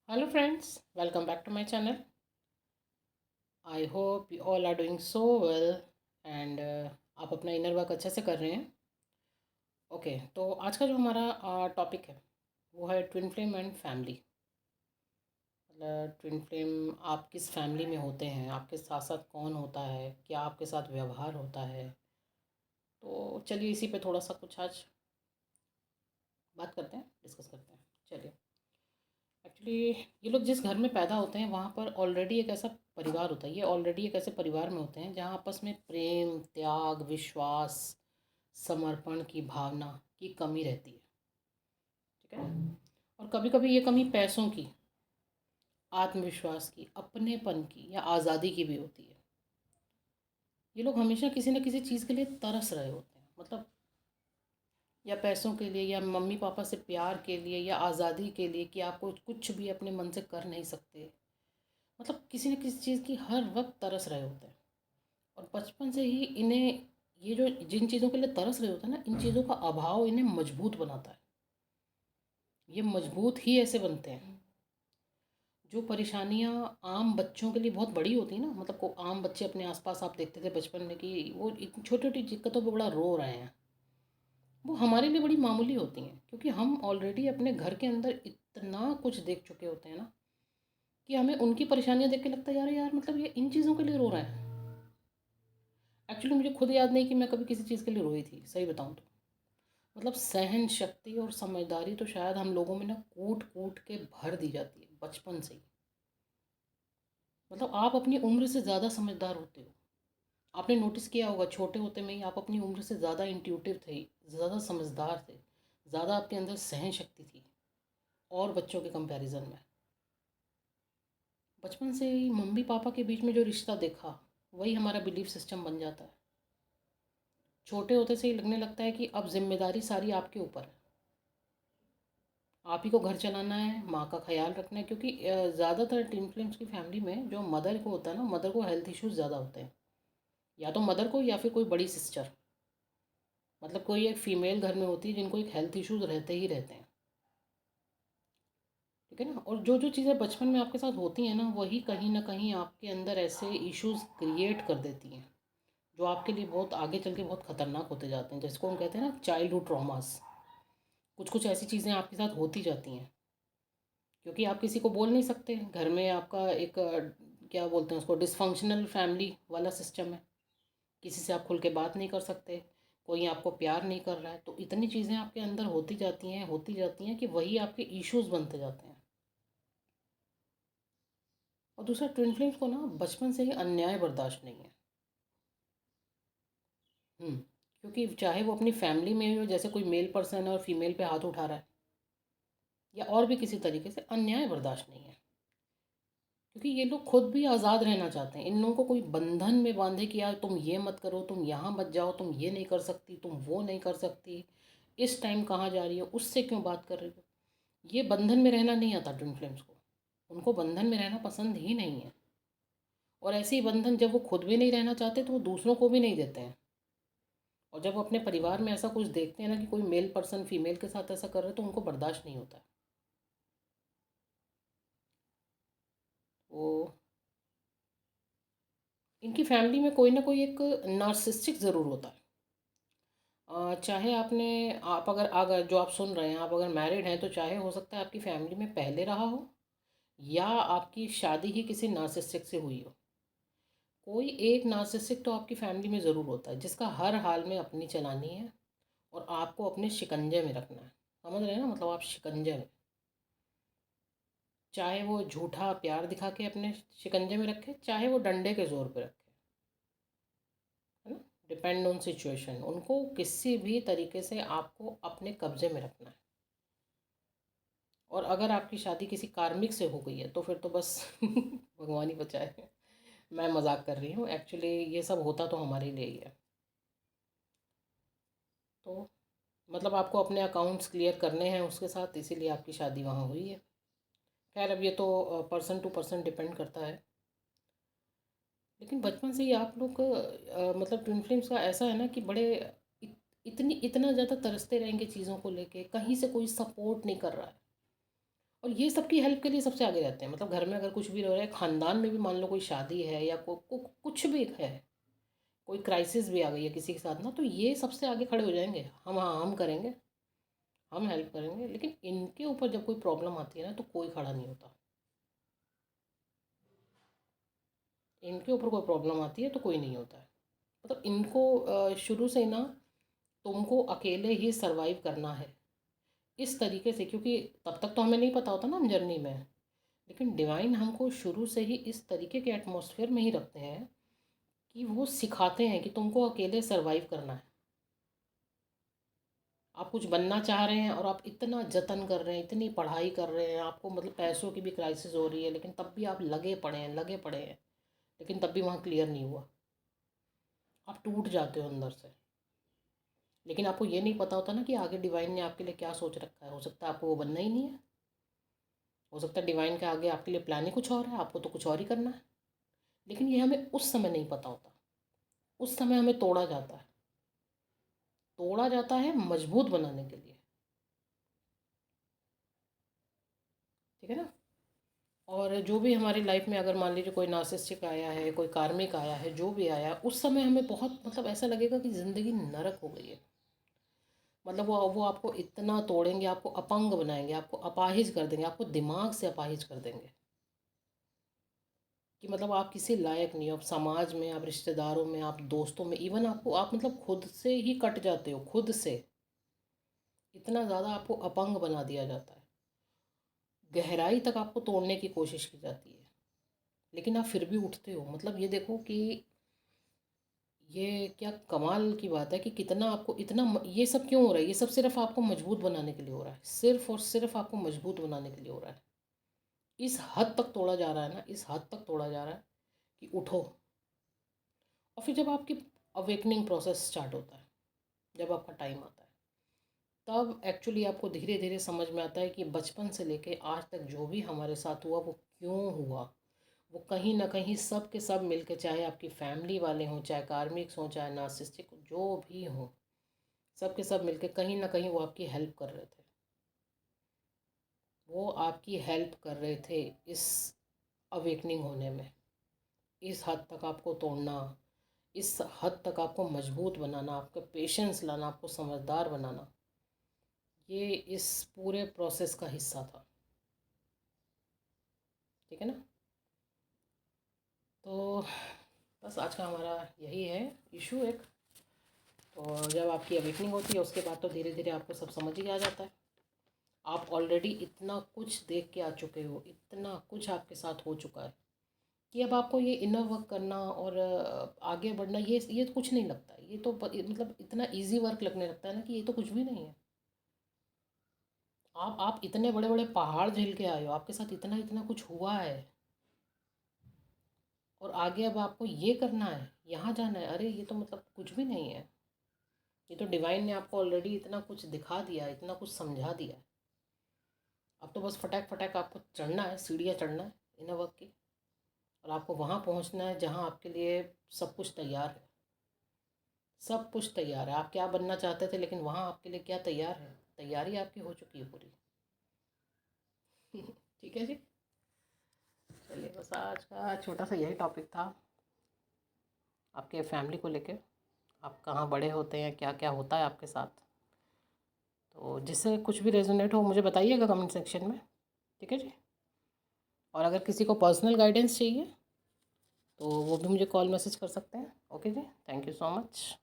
Hello friends, welcome back to my channel. I hope you all are doing so well and आप अपना inner work अच्छे से कर रहे हैं। ओके, तो आज का जो हमारा टॉपिक है वो है ट्विन फ्लेम एंड फैमिली। मतलब ट्विन फ्लेम आप किस फैमिली में होते हैं, आपके साथ साथ कौन होता है, क्या आपके साथ व्यवहार होता है। तो चलिए इसी पे थोड़ा सा कुछ आज बात करते हैं, डिस्कस करते हैं। चलिए, एक्चुअली ये लोग जिस घर में पैदा होते हैं वहाँ पर ऑलरेडी एक ऐसा परिवार होता है, ये ऑलरेडी एक ऐसे परिवार में होते हैं जहाँ आपस में प्रेम, त्याग, विश्वास, समर्पण की भावना की कमी रहती है। ठीक है। और कभी कभी ये कमी पैसों की, आत्मविश्वास की, अपनेपन की या आज़ादी की भी होती है। ये लोग हमेशा किसी न किसी चीज़ के लिए तरस रहे होते हैं, मतलब या पैसों के लिए या मम्मी पापा से प्यार के लिए या आज़ादी के लिए कि आपको कुछ भी अपने मन से कर नहीं सकते। मतलब किसी न किसी चीज़ की हर वक्त तरस रहे होते हैं। और बचपन से ही इन्हें ये जो जिन चीज़ों के लिए तरस रहे होते हैं ना, इन चीज़ों का अभाव इन्हें मजबूत बनाता है। ये मजबूत ही ऐसे बनते हैं। जो परेशानियाँ आम बच्चों के लिए बहुत बड़ी होती है ना, मतलब को आम बच्चे अपने आसपास आप देखते थे बचपन में कि वो छोटी छोटी दिक्कतों पे बड़ा रो रहे हैं, वो हमारे लिए बड़ी मामूली होती हैं, क्योंकि हम ऑलरेडी अपने घर के अंदर इतना कुछ देख चुके होते हैं ना कि हमें उनकी परेशानियाँ देख के लगता है यार यार, मतलब ये इन चीज़ों के लिए रो रहा है। एक्चुअली मुझे खुद याद नहीं कि मैं कभी किसी चीज़ के लिए रोई थी, सही बताऊँ तो। मतलब सहन शक्ति और समझदारी तो शायद हम लोगों में ना कूट कूट के भर दी जाती है बचपन से ही। मतलब आप अपनी उम्र से ज़्यादा समझदार होते हो। आपने नोटिस किया होगा छोटे होते में ही आप अपनी उम्र से ज़्यादा इंट्यूटिव थे, ज़्यादा समझदार थे, ज़्यादा आपके अंदर सहन शक्ति थी और बच्चों के कंपैरिजन में। बचपन से ही मम्मी पापा के बीच में जो रिश्ता देखा वही हमारा बिलीफ सिस्टम बन जाता है। छोटे होते से ही लगने लगता है कि अब जिम्मेदारी सारी आपके ऊपर है, आप ही को घर चलाना है, माँ का ख्याल रखना है। क्योंकि ज़्यादातर टीन फिल्म्स की फैमिली में जो मदर को होता है ना, मदर को हेल्थ इश्यूज़ ज़्यादा होते हैं। या तो मदर को या फिर कोई बड़ी सिस्टर, मतलब कोई एक फ़ीमेल घर में होती है जिनको एक हेल्थ इश्यूज़ रहते ही रहते हैं। ठीक है ना। और जो जो चीज़ें बचपन में आपके साथ होती हैं ना, वही कहीं ना कहीं आपके अंदर ऐसे इश्यूज़ क्रिएट कर देती हैं जो आपके लिए बहुत आगे चल के बहुत ख़तरनाक होते जाते हैं, जिसको हम कहते हैं ना चाइल्डहुड ट्रॉमास। कुछ कुछ ऐसी चीज़ें आपके साथ होती जाती हैं क्योंकि आप किसी को बोल नहीं सकते। घर में आपका एक क्या बोलते हैं उसको, डिसफंक्शनल फैमिली वाला सिस्टम है। किसी से आप खुल के बात नहीं कर सकते, कोई आपको प्यार नहीं कर रहा है, तो इतनी चीज़ें आपके अंदर होती जाती हैं कि वही आपके इश्यूज़ बनते जाते हैं। और दूसरा, ट्विन फ्लेम्स को ना बचपन से ही अन्याय बर्दाश्त नहीं है। क्योंकि चाहे वो अपनी फैमिली में हो, जैसे कोई मेल पर्सन है और फीमेल पे हाथ उठा रहा है या और भी किसी तरीके से, अन्याय बर्दाश्त नहीं है। क्योंकि ये लोग खुद भी आज़ाद रहना चाहते हैं। इन लोगों को कोई बंधन में बांधे कि यार तुम ये मत करो, तुम यहाँ मत जाओ, तुम ये नहीं कर सकती, तुम वो नहीं कर सकती, इस टाइम कहाँ जा रही हो, उससे क्यों बात कर रही हो। ये बंधन में रहना नहीं आता ट्विन फ्लेम्स को। उनको बंधन में रहना पसंद ही नहीं है। और ऐसे ही बंधन जब वो खुद भी नहीं रहना चाहते तो वो दूसरों को भी नहीं देते हैं। और जब वो अपने परिवार में ऐसा कुछ देखते हैं ना कि कोई मेल पर्सन फीमेल के साथ ऐसा कर रहा है, तो उनको बर्दाश्त नहीं होता है। वो इनकी फैमिली में कोई ना कोई एक नार्सिसिस्टिक ज़रूर होता है। चाहे आप अगर अगर जो आप सुन रहे हैं, आप अगर मैरिड हैं तो चाहे हो सकता है आपकी फैमिली में पहले रहा हो या आपकी शादी ही किसी नार्सिसिस्टिक से हुई हो। कोई एक नार्सिसिस्टिक तो आपकी फैमिली में ज़रूर होता है जिसका हर हाल में अपनी चलानी है और आपको अपने शिकंजे में रखना है। समझ रहे हैं ना, मतलब आप शिकंजे में, चाहे वो झूठा प्यार दिखा के अपने शिकंजे में रखे, चाहे वो डंडे के ज़ोर पे रखे, है ना। डिपेंड ऑन सिचुएशन, उनको किसी भी तरीके से आपको अपने कब्जे में रखना है। और अगर आपकी शादी किसी कार्मिक से हो गई है तो फिर तो बस भगवान ही बचाए। मैं मजाक कर रही हूँ, एक्चुअली ये सब होता तो हमारे लिए ही है। तो मतलब आपको अपने अकाउंट्स क्लियर करने हैं उसके साथ, इसीलिए आपकी शादी वहाँ हुई है। खैर, अब ये तो पर्सन टू पर्सन डिपेंड करता है। लेकिन बचपन से ही आप लोग मतलब ट्विन फ्लेम्स का ऐसा है ना कि बड़े इतना ज़्यादा तरसते रहेंगे चीज़ों को लेके, कहीं से कोई सपोर्ट नहीं कर रहा है। और ये सबकी हेल्प के लिए सबसे आगे रहते हैं। मतलब घर में अगर कुछ भी हो रहा है, ख़ानदान में भी मान लो कोई शादी है या कुछ भी है, कोई क्राइसिस भी आ गई है किसी के साथ ना, तो ये सबसे आगे खड़े हो जाएंगे। हम, हाँ हम करेंगे, हम हेल्प करेंगे। लेकिन इनके ऊपर जब कोई प्रॉब्लम आती है ना, तो कोई खड़ा नहीं होता। इनके ऊपर कोई प्रॉब्लम आती है तो कोई नहीं होता है। मतलब इनको शुरू से ही ना तुमको अकेले ही सरवाइव करना है इस तरीके से, क्योंकि तब तक तो हमें नहीं पता होता ना हम जर्नी में। लेकिन डिवाइन हमको शुरू से ही इस तरीके के एटमॉस्फेयर में ही रखते हैं कि वो सिखाते हैं कि तुमको अकेले सरवाइव करना है। आप कुछ बनना चाह रहे हैं और आप इतना जतन कर रहे हैं, इतनी पढ़ाई कर रहे हैं, आपको मतलब पैसों की भी क्राइसिस हो रही है, लेकिन तब भी आप लगे पड़े हैं, लेकिन तब भी वहाँ क्लियर नहीं हुआ। आप टूट जाते हो अंदर से। लेकिन आपको ये नहीं पता होता ना कि आगे डिवाइन ने आपके लिए क्या सोच रखा है। हो सकता है आपको वो बनना ही नहीं है। हो सकता है डिवाइन के आगे आपके लिए प्लान ही कुछ और है, आपको तो कुछ और ही करना है। लेकिन ये हमें उस समय नहीं पता होता। उस समय हमें तोड़ा जाता है, तोड़ा जाता है मजबूत बनाने के लिए। ठीक है ना। और जो भी हमारी लाइफ में अगर मान लीजिए कोई नार्सिसिस्टिक आया है, कोई कार्मिक आया है, जो भी आया है, उस समय हमें बहुत मतलब ऐसा लगेगा कि ज़िंदगी नरक हो गई है। मतलब वो आपको इतना तोड़ेंगे, आपको अपंग बनाएंगे, आपको अपाहिज कर देंगे, आपको दिमाग से अपाहिज कर देंगे कि मतलब आप किसी लायक नहीं हो। आप समाज में, आप रिश्तेदारों में, आप दोस्तों में, इवन आपको आप मतलब खुद से ही कट जाते हो, खुद से। इतना ज़्यादा आपको अपंग बना दिया जाता है, गहराई तक आपको तोड़ने की कोशिश की जाती है, लेकिन आप फिर भी उठते हो। मतलब ये देखो कि ये क्या कमाल की बात है कि कितना आपको इतना ये सब क्यों हो रहा है। ये सब सिर्फ आपको मजबूत बनाने के लिए हो रहा है, सिर्फ और सिर्फ आपको मजबूत बनाने के लिए हो रहा है। इस हद तक तोड़ा जा रहा है ना, इस हद तक तोड़ा जा रहा है कि उठो। और फिर जब आपकी अवेकनिंग प्रोसेस स्टार्ट होता है, जब आपका टाइम आता है, तब एक्चुअली आपको धीरे धीरे समझ में आता है कि बचपन से लेके आज तक जो भी हमारे साथ हुआ वो क्यों हुआ। वो कहीं ना कहीं सब के सब मिलके, चाहे आपकी फैमिली वाले हों, चाहे कार्मिक्स हों, चाहे नार्सिसिस्टिक जो भी हों, सब के सब मिलके कहीं ना कहीं वो आपकी हेल्प कर रहे थे। वो आपकी हेल्प कर रहे थे इस अवेकनिंग होने में, इस हद तक आपको तोड़ना, इस हद तक आपको मजबूत बनाना, आपका पेशेंस लाना, आपको समझदार बनाना। ये इस पूरे प्रोसेस का हिस्सा था। ठीक है ना। तो बस आज का हमारा यही है इशू एक। तो जब आपकी अवेकनिंग होती है उसके बाद तो धीरे धीरे आपको सब समझ ही आ जाता है। आप ऑलरेडी इतना कुछ देख के आ चुके हो, इतना कुछ आपके साथ हो चुका है कि अब आपको ये इनर वर्क करना और आगे बढ़ना, ये तो कुछ नहीं लगता है। ये तो मतलब इतना इजी वर्क लगने लगता है ना कि ये तो कुछ भी नहीं है। आप इतने बड़े बड़े पहाड़ झेल के आए हो, आपके साथ इतना इतना कुछ हुआ है, और आगे अब आपको ये करना है, यहाँ जाना है। अरे ये तो मतलब कुछ भी नहीं है। ये तो डिवाइन ने आपको ऑलरेडी इतना कुछ दिखा दिया, इतना कुछ समझा दिया। अब तो बस फटाक फटाक आपको चढ़ना है, सीढ़ियाँ चढ़ना है इनर वर्क की, और आपको वहाँ पहुँचना है जहाँ आपके लिए सब कुछ तैयार है। सब कुछ तैयार है। आप क्या बनना चाहते थे, लेकिन वहाँ आपके लिए क्या तैयार है, तैयारी आपकी हो चुकी है पूरी। ठीक है जी। चलिए, बस आज का छोटा सा यही टॉपिक था आपके फैमिली को लेके। आप कहाँ बड़े होते हैं, क्या क्या होता है आपके साथ। तो जिससे कुछ भी रेजोनेट हो मुझे बताइएगा कमेंट सेक्शन में। ठीक है जी। और अगर किसी को पर्सनल गाइडेंस चाहिए तो वो भी मुझे कॉल मैसेज कर सकते हैं। Okay ji, thank you so much.